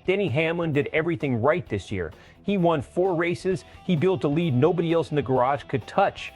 Denny Hamlin did everything right this year. He won 4 races, he built a lead nobody else in the garage could touch.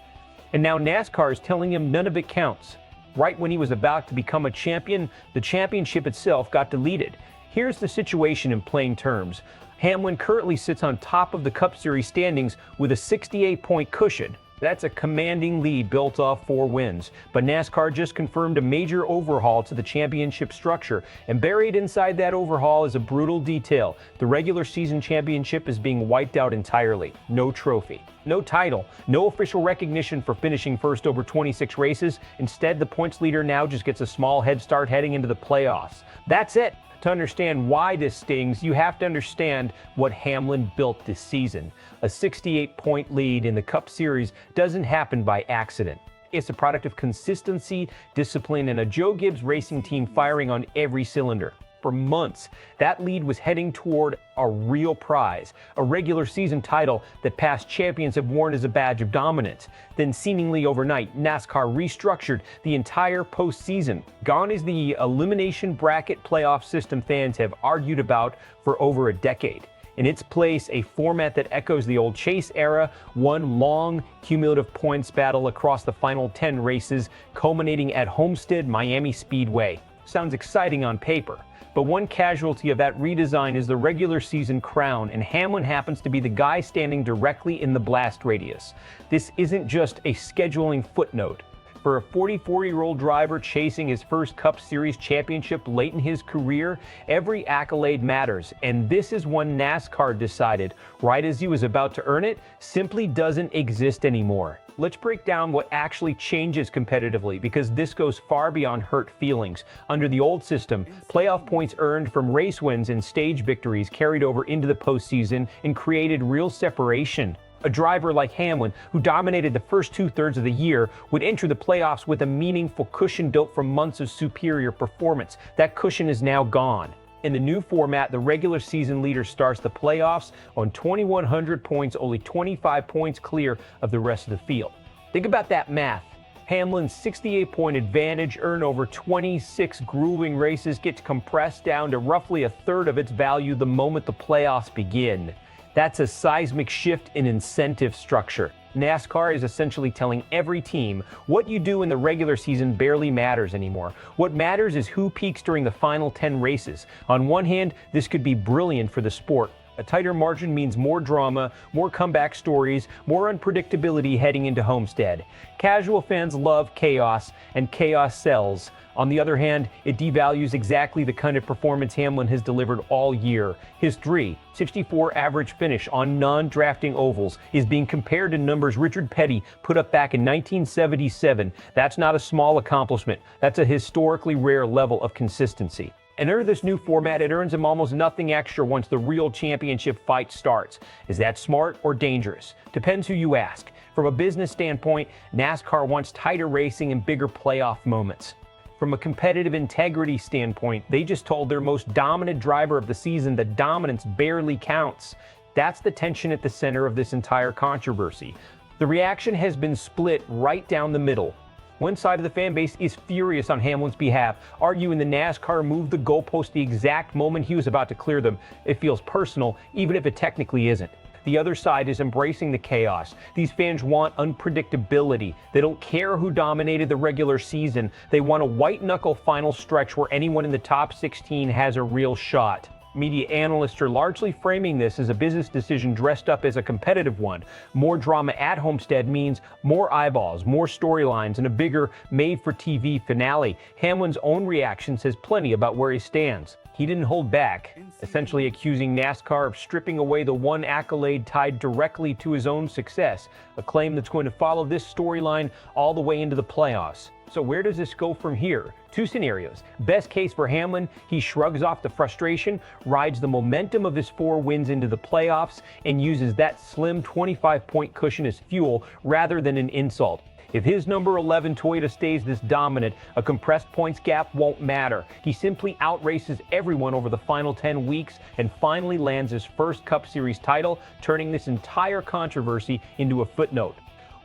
And now NASCAR is telling him none of it counts. Right when he was about to become a champion, the championship itself got deleted. Here's the situation in plain terms. Hamlin currently sits on top of the Cup Series standings with a 68-point cushion. That's a commanding lead built off 4 wins. But NASCAR just confirmed a major overhaul to the championship structure. And buried inside that overhaul is a brutal detail. The regular season championship is being wiped out entirely. No trophy, no title, no official recognition for finishing first over 26 races. Instead, the points leader now just gets a small head start heading into the playoffs. That's it. To understand why this stings, you have to understand what Hamlin built this season. A 68-point lead in the Cup Series doesn't happen by accident. It's a product of consistency, discipline, and a Joe Gibbs racing team firing on every cylinder. For months, that lead was heading toward a real prize, a regular season title that past champions have worn as a badge of dominance. Then seemingly overnight, NASCAR restructured the entire postseason. Gone is the elimination bracket playoff system fans have argued about for over a decade. In its place, a format that echoes the old chase era, one long cumulative points battle across the final 10 races, culminating at Homestead-Miami Speedway. Sounds exciting on paper. But one casualty of that redesign is the regular season crown, and Hamlin happens to be the guy standing directly in the blast radius. This isn't just a scheduling footnote. For a 44-year-old driver chasing his first Cup Series championship late in his career, every accolade matters, and this is one NASCAR decided, right as he was about to earn it, simply doesn't exist anymore. Let's break down what actually changes competitively, because this goes far beyond hurt feelings. Under the old system, playoff points earned from race wins and stage victories carried over into the postseason and created real separation. A driver like Hamlin, who dominated the first 2/3 of the year, would enter the playoffs with a meaningful cushion built from months of superior performance. That cushion is now gone. In the new format, the regular season leader starts the playoffs on 2,100 points, only 25 points clear of the rest of the field. Think about that math. Hamlin's 68-point advantage, earned over 26 grueling races, gets compressed down to roughly 1/3 of its value the moment the playoffs begin. That's a seismic shift in incentive structure. NASCAR is essentially telling every team what you do in the regular season barely matters anymore. What matters is who peaks during the final 10 races. On one hand, this could be brilliant for the sport. A tighter margin means more drama, more comeback stories, more unpredictability heading into Homestead. Casual fans love chaos, and chaos sells. On the other hand, it devalues exactly the kind of performance Hamlin has delivered all year. His 3.64 average finish on non-drafting ovals is being compared to numbers Richard Petty put up back in 1977. That's not a small accomplishment. That's a historically rare level of consistency. And under this new format, it earns him almost nothing extra once the real championship fight starts. Is that smart or dangerous? Depends who you ask. From a business standpoint, NASCAR wants tighter racing and bigger playoff moments. From a competitive integrity standpoint, they just told their most dominant driver of the season that dominance barely counts. That's the tension at the center of this entire controversy. The reaction has been split right down the middle. One side of the fan base is furious on Hamlin's behalf, arguing the NASCAR moved the goalpost the exact moment he was about to clear them. It feels personal, even if it technically isn't. The other side is embracing the chaos. These fans want unpredictability. They don't care who dominated the regular season. They want a white-knuckle final stretch where anyone in the top 16 has a real shot. Media analysts are largely framing this as a business decision dressed up as a competitive one. More drama at Homestead means more eyeballs, more storylines, and a bigger made-for-TV finale. Hamlin's own reaction says plenty about where he stands. He didn't hold back, essentially accusing NASCAR of stripping away the one accolade tied directly to his own success, a claim that's going to follow this storyline all the way into the playoffs. So where does this go from here? 2 scenarios. Best case for Hamlin, he shrugs off the frustration, rides the momentum of his 4 wins into the playoffs, and uses that slim 25-point cushion as fuel rather than an insult. If his number 11 Toyota stays this dominant, a compressed points gap won't matter. He simply outraces everyone over the final 10 weeks and finally lands his first Cup Series title, turning this entire controversy into a footnote.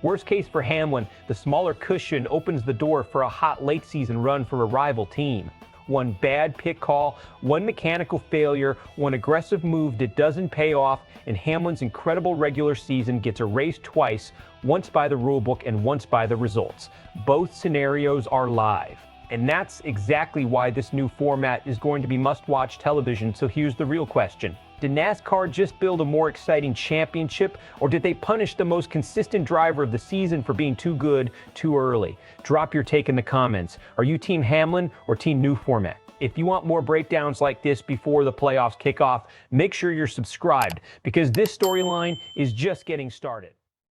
Worst case for Hamlin, the smaller cushion opens the door for a hot late season run for a rival team. one bad pit call, one mechanical failure, one aggressive move that doesn't pay off, and Hamlin's incredible regular season gets erased twice, once by the rulebook and once by the results. Both scenarios are live. And that's exactly why this new format is going to be must-watch television. So here's the real question. Did NASCAR just build a more exciting championship, or did they punish the most consistent driver of the season for being too good too early? Drop your take in the comments. Are you Team Hamlin or Team New Format? If you want more breakdowns like this before the playoffs kick off, make sure you're subscribed, because this storyline is just getting started.